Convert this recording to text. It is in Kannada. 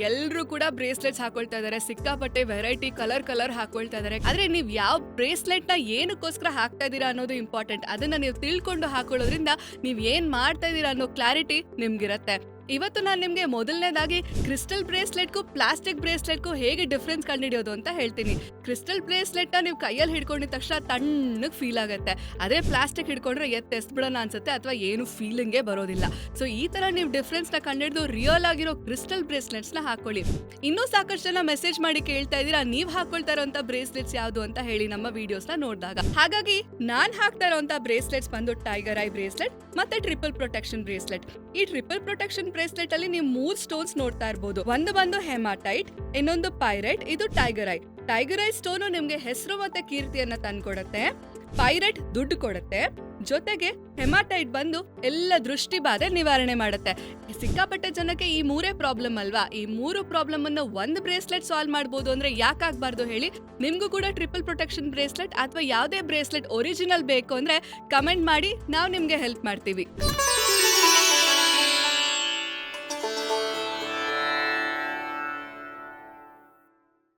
ಎಲ್ಲರೂ ಕೂಡ ಬ್ರೇಸ್ಲೆಟ್ಸ್ ಹಾಕೊಳ್ತಾ ಇದಾರೆ, ಸಿಕ್ಕಾಪಟ್ಟೆ ವೆರೈಟಿ ಕಲರ್ ಹಾಕೊಳ್ತಾ ಇದಾರೆ. ಆದ್ರೆ ನೀವ್ ಯಾವ ಬ್ರೇಸ್ಲೆಟ್ ನ ಏನಕ್ಕೋಸ್ಕರ ಹಾಕ್ತಾ ಇದೀರಾ ಅನ್ನೋದು ಇಂಪಾರ್ಟೆಂಟ್. ಅದನ್ನ ನೀವು ತಿಳ್ಕೊಂಡು ಹಾಕೊಳ್ಳೋದ್ರಿಂದ ನೀವ್ ಏನ್ ಮಾಡ್ತಾ ಇದೀರಾ ಅನ್ನೋ ಕ್ಲಾರಿಟಿ ನಿಮ್ಗಿರತ್ತೆ. ಇವತ್ತು ನಾನು ನಿಮ್ಗೆ ಮೊದಲನೇದಾಗಿ ಕ್ರಿಸ್ಟಲ್ ಬ್ರೇಸ್ಲೆಟ್ಗೂ ಪ್ಲಾಸ್ಟಿಕ್ ಬ್ರೇಸ್ಲೆಟ್ಗೂ ಹೇಗೆ ಡಿಫ್ರೆನ್ಸ್ ಕಂಡುಹಿಡಿಯೋದು ಅಂತ ಹೇಳ್ತೀನಿ. ಕ್ರಿಸ್ಟಲ್ ಬ್ರೇಸ್ಲೆಟ್ ನ ನೀವು ಕೈಯಲ್ಲಿ ಹಿಡ್ಕೊಂಡಿದ ತಕ್ಷಣ ತಣ್ಣಗ್ ಫೀಲ್ ಆಗುತ್ತೆ. ಅದೇ ಪ್ಲಾಸ್ಟಿಕ್ ಹಿಡ್ಕೊಂಡ್ರೆ ಎಸ್ಬಿಡೋಣ ಅನ್ಸುತ್ತೆ ಅಥವಾ ಏನು ಫೀಲಿಂಗೇ ಬರೋದಿಲ್ಲ. ಸೊ ಈ ತರ ನೀವು ಡಿಫ್ರೆನ್ಸ್ ನ ಕಂಡುಹಿಡಿದು ರಿಯಲ್ ಆಗಿರೋ ಕ್ರಿಸ್ಟಲ್ ಬ್ರೇಸ್ಲೆಟ್ಸ್ ನ ಹಾಕೊಳ್ಳಿ. ಇನ್ನೂ ಸಾಕಷ್ಟು ಜನ ಮೆಸೇಜ್ ಮಾಡಿ ಕೇಳ್ತಾ ಇದೀರಾ ನೀವ್ ಹಾಕೊಳ್ತಾ ಇರೋಂತ ಬ್ರೇಸ್ಲೆಟ್ಸ್ ಯಾವ್ದು ಅಂತ ಹೇಳಿ ನಮ್ಮ ವಿಡಿಯೋಸ್ ನ ನೋಡಿದಾಗ. ಹಾಗಾಗಿ ನಾನ್ ಹಾಕ್ತಾ ಇರೋಂತ ಬ್ರೇಸ್ಲೆಟ್ಸ್ ಬಂದು ಟೈಗರ್ ಐ ಬ್ರೇಸ್ಲೆಟ್ ಮತ್ತೆ ಟ್ರಿಪಲ್ ಪ್ರೊಟೆಕ್ಷನ್ ಬ್ರೇಸ್ಲೆಟ್. ಈ ಟ್ರಿಪಲ್ ಪ್ರೊಟೆಕ್ಷನ್ ಬ್ರೇಸ್ಲೆಟ್ ಅಲ್ಲಿ ನೀವು 3 ಸ್ಟೋನ್ಸ್ ನೋಡ್ತಾ ಇರಬಹುದು. ಒಂದು ಬಂದು ಹೆಮಾಟೈಟ್, ಇನ್ನೊಂದು ಪೈರೈಟ್, ಇದು tiger I. Tiger I stone ನಿಮ್ಗೆ ಹೆಸರು ಮತ್ತೆ ಕೀರ್ತಿಯನ್ನ ತಂದ್ಕೊಡತ್ತೆ. ಪೈರೈಟ್ ದುಡ್ಡು ಕೊಡುತ್ತೆ. ಜೊತೆಗೆ ಹೆಮಾಟೈಟ್ ಬಂದು ಎಲ್ಲ ದೃಷ್ಟಿ ಬಾಧೆ ನಿವಾರಣೆ ಮಾಡುತ್ತೆ. ಸಿಕ್ಕಾಪಟ್ಟೆ ಜನಕ್ಕೆ ಈ 3 ಪ್ರಾಬ್ಲಮ್ ಅಲ್ವಾ? ಈ 3 ಪ್ರಾಬ್ಲಮ್ ಅನ್ನು ಒಂದು ಬ್ರೇಸ್ಲೆಟ್ ಸಾಲ್ವ್ ಮಾಡಬಹುದು ಅಂದ್ರೆ ಯಾಕಾಗಬಾರ್ದು ಹೇಳಿ? ನಿಮ್ಗೂ ಕೂಡ ಟ್ರಿಪಲ್ ಪ್ರೊಟೆಕ್ಷನ್ ಬ್ರೇಸ್ಲೆಟ್ ಅಥವಾ ಯಾವುದೇ ಬ್ರೇಸ್ಲೆಟ್ ಒರಿಜಿನಲ್ ಬೇಕು ಅಂದ್ರೆ ಕಮೆಂಟ್ ಮಾಡಿ, ನಾವು ನಿಮ್ಗೆ ಹೆಲ್ಪ್ ಮಾಡ್ತೀವಿ.